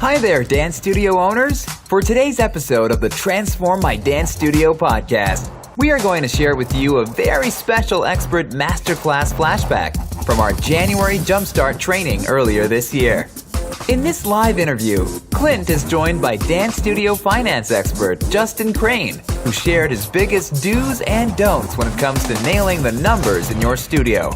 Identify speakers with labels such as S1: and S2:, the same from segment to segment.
S1: Hi there, dance studio owners. For today's episode of the Transform My Dance Studio podcast, we are going to share with you a very special expert masterclass flashback from our January Jumpstart training earlier this year. In this live interview, Clint is joined by dance studio finance expert Justin Krane, who shared his biggest do's and don'ts when it comes to nailing the numbers in your studio.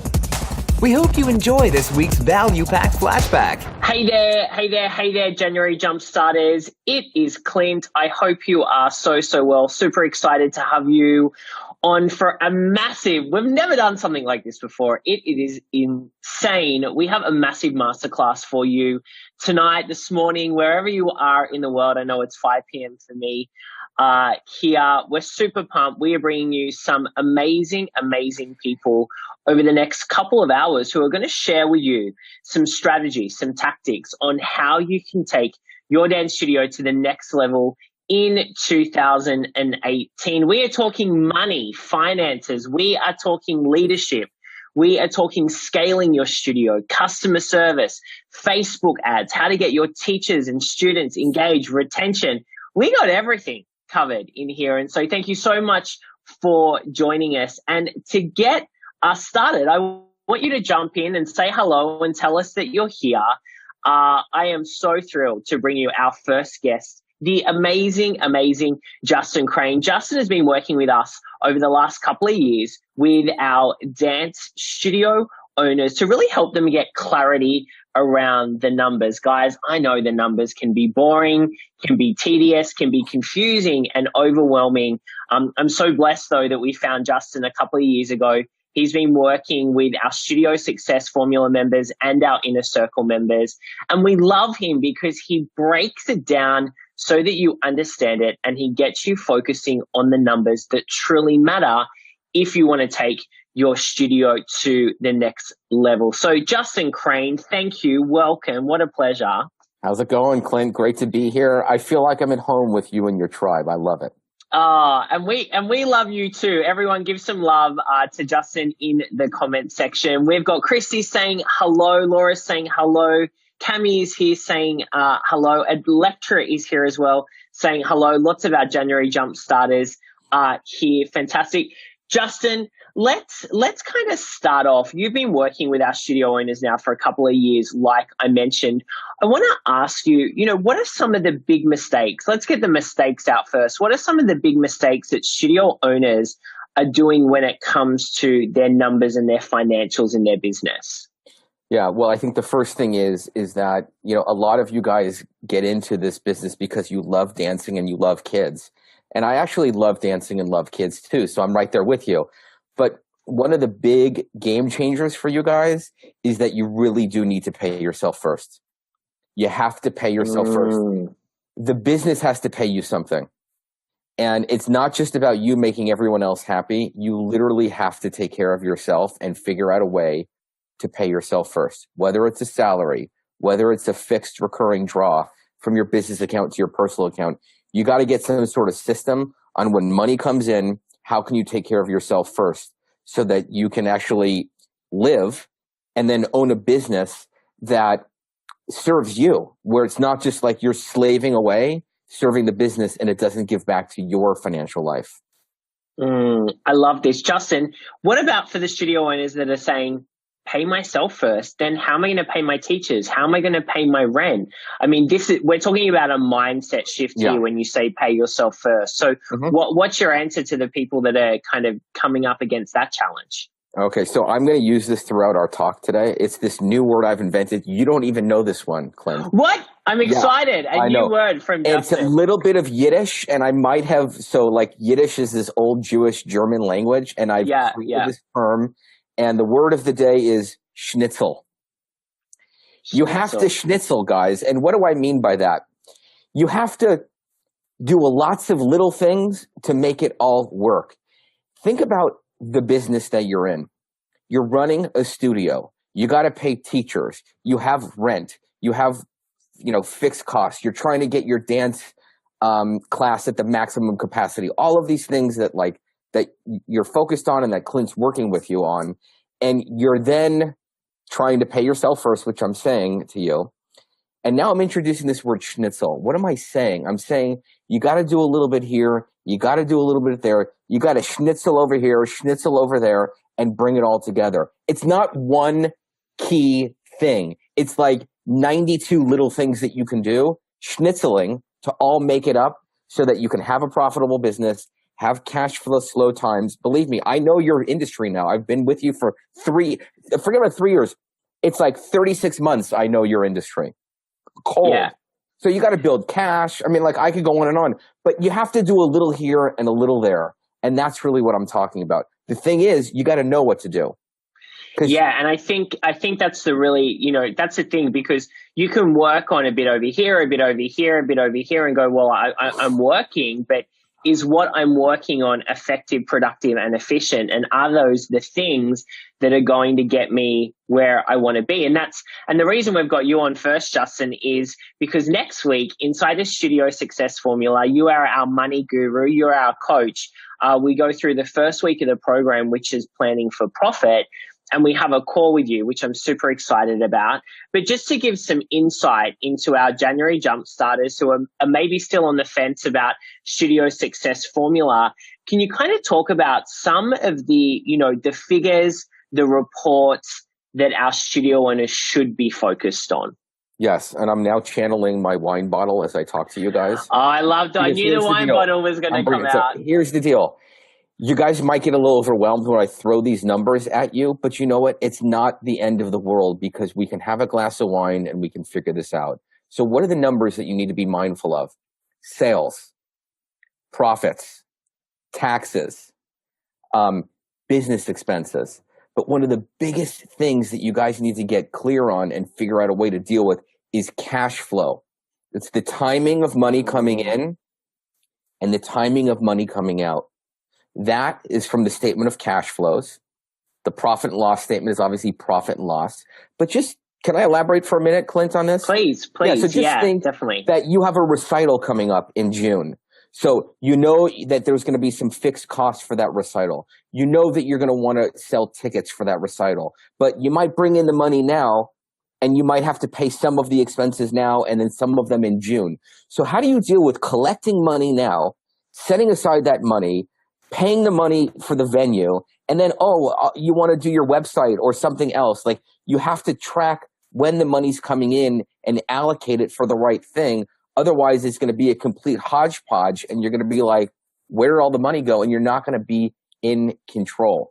S1: We hope you enjoy this week's value-packed flashback.
S2: Hey there, January Jumpstarters. It is Clint. I hope you are so well. Super excited to have you on for a massive, we've never done something like this before. It is insane. We have a massive masterclass for you tonight, this morning, wherever you are in the world. I know it's 5 p.m. for me here. We're super pumped. We are bringing you some amazing people over the next couple of hours who are going to share with you some strategies, some tactics on how you can take your dance studio to the next level in 2018. We are talking money, finances. We are talking leadership. We are talking scaling your studio, customer service, Facebook ads, how to get your teachers and students engaged, retention. We got everything covered in here. And so thank you so much for joining us. And to get us started, I want you to jump in and say hello and tell us that you're here. I am so thrilled to bring you our first guest, the amazing Justin Krane. Justin has been working with us over the last couple of years with our dance studio owners to really help them get clarity around the numbers. Guys, I know the numbers can be boring, can be tedious, can be confusing and overwhelming. I'm so blessed, though, that we found Justin a couple of years ago. He's been working with our Studio Success Formula members and our Inner Circle members. And we love him because he breaks it down so that you understand it, and he gets you focusing on the numbers that truly matter if you want to take your studio to the next level. So Justin Krane, thank you. Welcome. What a pleasure.
S3: How's it going, Clint? Great to be here. I feel like I'm at home with you and your tribe. I love it.
S2: And we love you too. Everyone give some love to Justin in the comment section. We've got Christy saying hello. Laura's saying hello. Cami is here saying hello. Electra is here as well saying hello. Lots of our January Jump Starters are here. Fantastic. Justin, let's kind of start off. You've been working with our studio owners now for a couple of years, like I mentioned. I want to ask you, what are some of the big mistakes? Let's get the mistakes out first. What are some of the big mistakes that studio owners are doing when it comes to their numbers and their financials in their business?
S3: Yeah, well, I think the first thing is that, a lot of you guys get into this business because you love dancing and you love kids. And I actually love dancing and love kids too, so I'm right there with you. But one of the big game changers for you guys is that you really do need to pay yourself first. You have to pay yourself first. The business has to pay you something. And it's not just about you making everyone else happy. You literally have to take care of yourself and figure out a way to pay yourself first, whether it's a salary, whether it's a fixed recurring draw from your business account to your personal account. You got to get some sort of system on when money comes in, how can you take care of yourself first so that you can actually live and then own a business that serves you, where it's not just like you're slaving away, serving the business, and it doesn't give back to your financial life.
S2: I love this. Justin, what about for the studio owners that are saying, pay myself first, then how am I going to pay my teachers? How am I going to pay my rent? I mean, we're talking about a mindset shift here when you say pay yourself first. So what's your answer to the people that are kind of coming up against that challenge?
S3: Okay, so I'm going to use this throughout our talk today. It's this new word I've invented. You don't even know this one, Clint.
S2: What? I'm excited. A new word from Justin.
S3: It's a little bit of Yiddish, and I might have, Yiddish is this old Jewish German language, and I've created this term. And the word of the day is schnitzel. You have to schnitzel, guys. And what do I mean by that? You have to do lots of little things to make it all work. Think about the business that you're in. You're running a studio. You got to pay teachers. You have rent. You have, fixed costs. You're trying to get your dance class at the maximum capacity. All of these things that you're focused on and that Clint's working with you on, and you're then trying to pay yourself first, which I'm saying to you. And now I'm introducing this word schnitzel. What am I saying? I'm saying you got to do a little bit here. You got to do a little bit there. You got to schnitzel over here, schnitzel over there, and bring it all together. It's not one key thing. It's like 92 little things that you can do, schnitzeling to all make it up so that you can have a profitable business, have cash flow slow times. Believe me, I know your industry now. I've been with you for forget about 3 years. It's like 36 months I know your industry. Cold.
S2: Yeah.
S3: So you got to build cash. I mean, like I could go on, but you have to do a little here and a little there. And that's really what I'm talking about. The thing is, you got to know what to do.
S2: Yeah, and I think that's the really, that's the thing, because you can work on a bit over here, a bit over here, a bit over here, and go, well, I'm working, but is what I'm working on effective, productive, and efficient? And are those the things that are going to get me where I want to be? And the reason we've got you on first, Justin, is because next week inside the Studio Success Formula, you are our money guru, you're our coach. We go through the first week of the program, which is planning for profit. And we have a call with you, which I'm super excited about. But just to give some insight into our January jump starters who are maybe still on the fence about Studio Success Formula, can you kind of talk about some of the, the figures, the reports that our studio owners should be focused on?
S3: Yes, and I'm now channeling my wine bottle as I talk to you guys.
S2: Oh, I loved it. I knew the wine bottle was going to come out.
S3: So here's the deal. You guys might get a little overwhelmed when I throw these numbers at you, but you know what? It's not the end of the world because we can have a glass of wine and we can figure this out. So what are the numbers that you need to be mindful of? Sales, profits, taxes, business expenses. But one of the biggest things that you guys need to get clear on and figure out a way to deal with is cash flow. It's the timing of money coming in and the timing of money coming out. That is from the statement of cash flows. The profit and loss statement is obviously profit and loss. But can I elaborate for a minute, Clint, on this?
S2: Please.
S3: Yeah, so think
S2: definitely.
S3: That you have a recital coming up in June. So you know that there's going to be some fixed costs for that recital. You know that you're going to want to sell tickets for that recital. But you might bring in the money now, and you might have to pay some of the expenses now and then some of them in June. So how do you deal with collecting money now, setting aside that money, paying the money for the venue, and then, you want to do your website or something else. Like you have to track when the money's coming in and allocate it for the right thing. Otherwise, it's going to be a complete hodgepodge and you're going to be like, where did all the money go? And you're not going to be in control.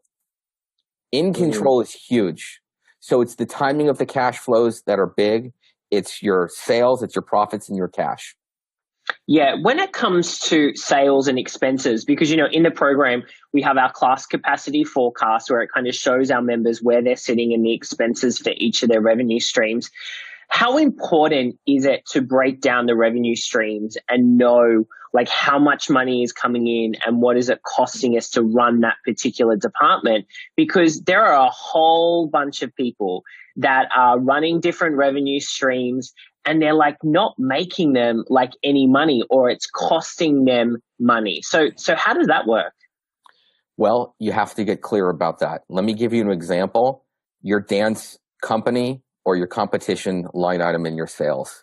S3: In control is huge. So it's the timing of the cash flows that are big. It's your sales, it's your profits, and your cash.
S2: Yeah, when it comes to sales and expenses, because, in the program, we have our class capacity forecast where it kind of shows our members where they're sitting in the expenses for each of their revenue streams. How important is it to break down the revenue streams and know like how much money is coming in and what is it costing us to run that particular department? Because there are a whole bunch of people that are running different revenue streams and they're like not making them like any money, or it's costing them money. So how does that work?
S3: Well, you have to get clear about that. Let me give you an example. Your dance company or your competition line item in your sales.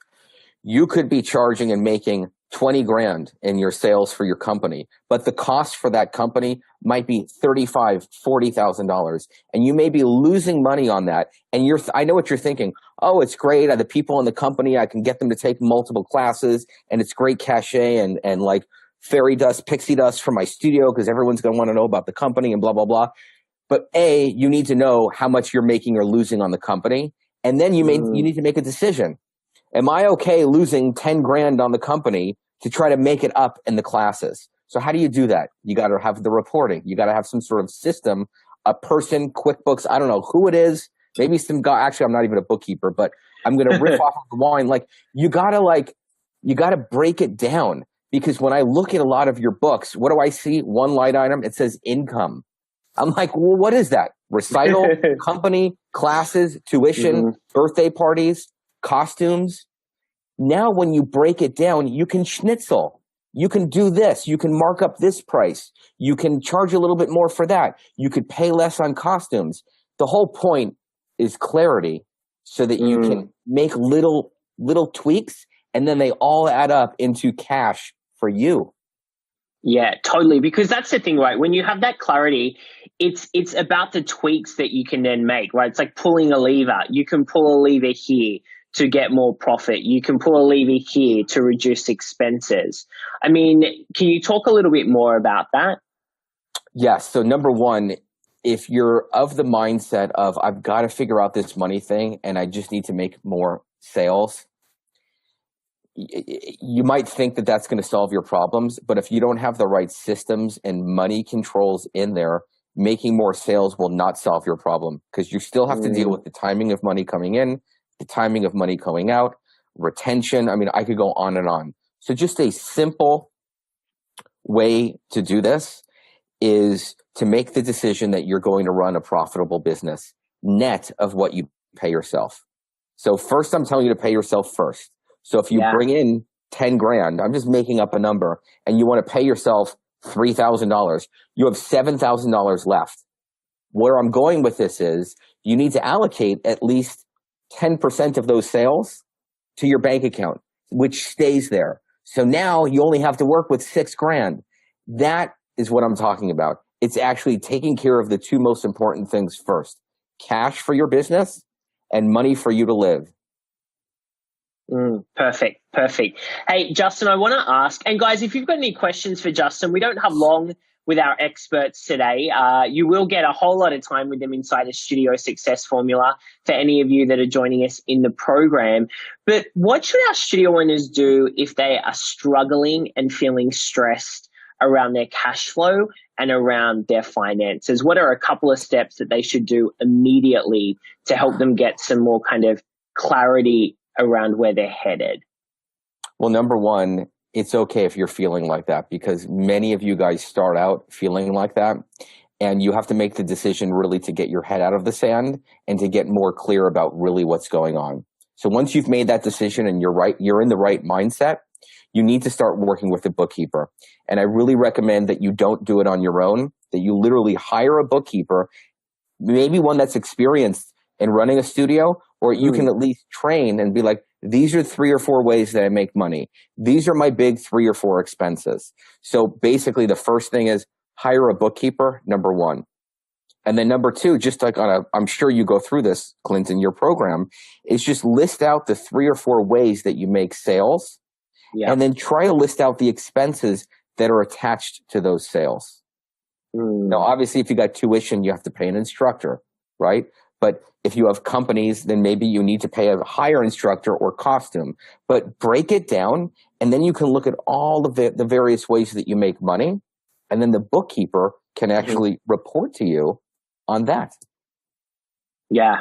S3: You could be charging and making 20 grand in your sales for your company, but the cost for that company might be $35,000, $40,000, and you may be losing money on that. And I know what you're thinking. Oh, it's great. The people in the company, I can get them to take multiple classes, and it's great cachet and like fairy dust, pixie dust for my studio because everyone's going to want to know about the company and blah, blah, blah. But you need to know how much you're making or losing on the company. And then you need to make a decision. Am I okay losing 10 grand on the company to try to make it up in the classes? So how do you do that? You got to have the reporting. You got to have some sort of system, a person, QuickBooks. I don't know who it is. Maybe some guy. Actually, I'm not even a bookkeeper, but I'm going to riff off of the wine. Like you got to break it down, because when I look at a lot of your books, what do I see? One line item. It says income. I'm like, well, what is that? Recital, company, classes, tuition, birthday parties, costumes. Now, when you break it down, you can schnitzel. You can do this. You can mark up this price. You can charge a little bit more for that. You could pay less on costumes. The whole point is clarity so that you can make little little tweaks, and then they all add up into cash for you.
S2: Yeah, totally. Because that's the thing, right? When you have that clarity, it's about the tweaks that you can then make, right? It's like pulling a lever. You can pull a lever here to get more profit. You can pull a lever here to reduce expenses. I mean, can you talk a little bit more about that?
S3: Yes. So number one, if you're of the mindset of I've got to figure out this money thing and I just need to make more sales, you might think that that's going to solve your problems. But if you don't have the right systems and money controls in there, making more sales will not solve your problem, because you still have to deal with the timing of money coming in, the timing of money going out, retention. I mean, I could go on and on. So just a simple way to do this is to make the decision that you're going to run a profitable business net of what you pay yourself. So first, I'm telling you to pay yourself first. So if you bring in 10 grand, I'm just making up a number, and you want to pay yourself $3,000, you have $7,000 left. Where I'm going with this is you need to allocate at least 10% of those sales to your bank account, which stays there. So now you only have to work with 6 grand. That is what I'm talking about. It's actually taking care of the two most important things first: cash for your business and money for you to live.
S2: Perfect. Hey, Justin, I want to ask, and guys, if you've got any questions for Justin, we don't have long with our experts today. You will get a whole lot of time with them inside a Studio Success Formula for any of you that are joining us in the program. But what should our studio owners do if they are struggling and feeling stressed around their cash flow and around their finances? What are a couple of steps that they should do immediately to help them get some more kind of clarity around where they're headed?
S3: Well, number one, it's okay if you're feeling like that, because many of you guys start out feeling like that, and you have to make the decision really to get your head out of the sand and to get more clear about really what's going on. So once you've made that decision and you're in the right mindset, you need to start working with a bookkeeper. And I really recommend that you don't do it on your own, that you literally hire a bookkeeper, maybe one that's experienced in running a studio, or you can at least train and be like, these are 3 or 4 ways that I make money. These are my big 3 or 4 expenses. So basically the first thing is hire a bookkeeper, number one. And then number two, just like I'm sure you go through this, Clint, in your program, is just list out the 3 or 4 ways that you make sales. Yeah. And then try to list out the expenses that are attached to those sales. Now, obviously, if you got tuition, you have to pay an instructor, right? But if you have companies, then maybe you need to pay a higher instructor or costume. But break it down, and then you can look at all of the various ways that you make money, and then the bookkeeper can actually report to you on that.
S2: Yeah,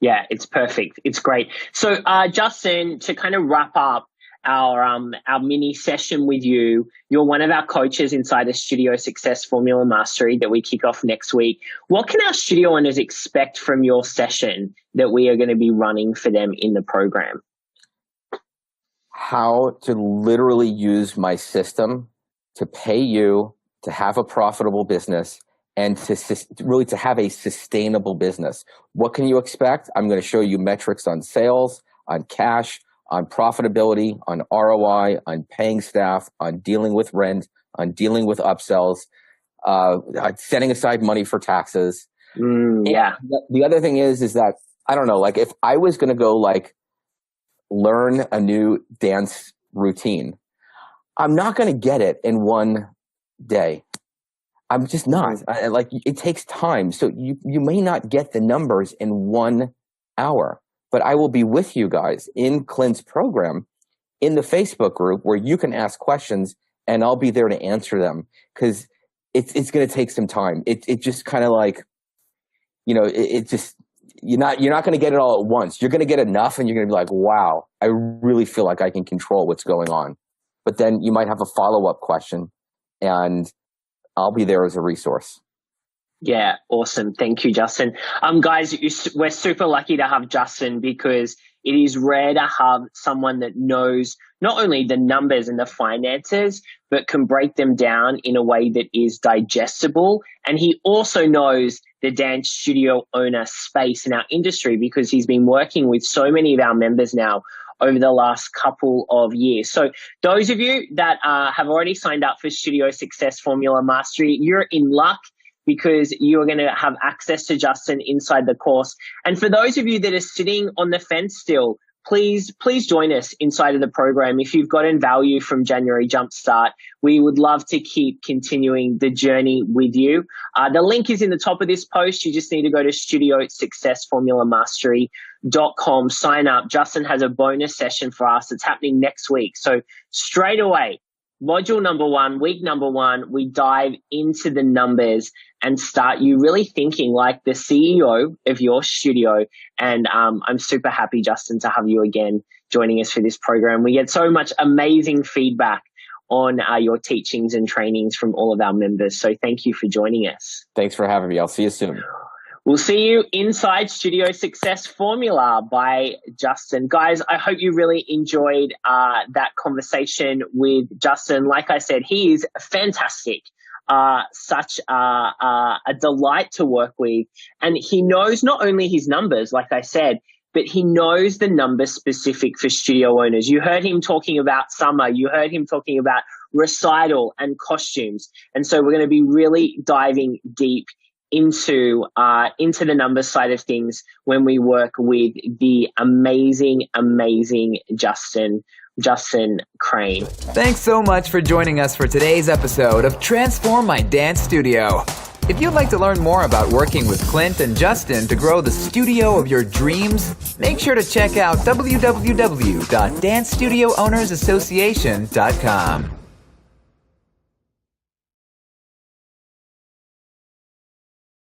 S2: it's perfect. It's great. So, Justin, to kind of wrap up our mini session with you, you're one of our coaches inside the Studio Success Formula Mastery that we kick off next week. What can our studio owners expect from your session that we are going to be running for them in the program?
S3: How to literally use my system to pay you to have a profitable business and to have a sustainable business. What can you expect? I'm going to show you metrics on sales, on cash, on profitability, on ROI, on paying staff, on dealing with rent, on dealing with upsells, setting aside money for taxes. The other thing is that, I don't know, like if I was going to go like learn a new dance routine, I'm not going to get it in one day. I'm just not. Like it takes time. So you may not get the numbers in 1 hour. But I will be with you guys in Clint's program in the Facebook group where you can ask questions and I'll be there to answer them, because it's going to take some time. It just kind of like, it just, you're not going to get it all at once. You're going to get enough and you're going to be like, wow, I really feel like I can control what's going on. But then you might have a follow-up question and I'll be there as a resource.
S2: Yeah, awesome. Thank you, Justin. Guys, we're super lucky to have Justin, because it is rare to have someone that knows not only the numbers and the finances, but can break them down in a way that is digestible. And he also knows the dance studio owner space in our industry, because he's been working with so many of our members now over the last couple of years. So those of you that have already signed up for Studio Success Formula Mastery, you're in luck, because you're going to have access to Justin inside the course. And for those of you that are sitting on the fence still, please join us inside of the program. If you've gotten value from January Jumpstart, we would love to keep continuing the journey with you. The link is in the top of this post. You just need to go to studiosuccessformulamastery.com, sign up. Justin has a bonus session for us. It's happening next week. So straight away, module number 1, week number 1, we dive into the numbers and start you really thinking like the CEO of your studio. And I'm super happy, Justin, to have you again joining us for this program. We get so much amazing feedback on your teachings and trainings from all of our members. So thank you for joining us.
S3: Thanks for having me. I'll see you soon.
S2: We'll see you inside Studio Success Formula by Justin. Guys, I hope you really enjoyed that conversation with Justin. Like I said, he is fantastic. Such a delight to work with. And he knows not only his numbers, like I said, but he knows the numbers specific for studio owners. You heard him talking about summer. You heard him talking about recital and costumes. And so we're going to be really diving deep into the numbers side of things when we work with the amazing Justin Krane.
S1: Thanks so much for joining us for today's episode of Transform My Dance Studio. If you'd like to learn more about working with Clint and Justin to grow the studio of your dreams, make sure to check out www.dancestudioownersassociation.com.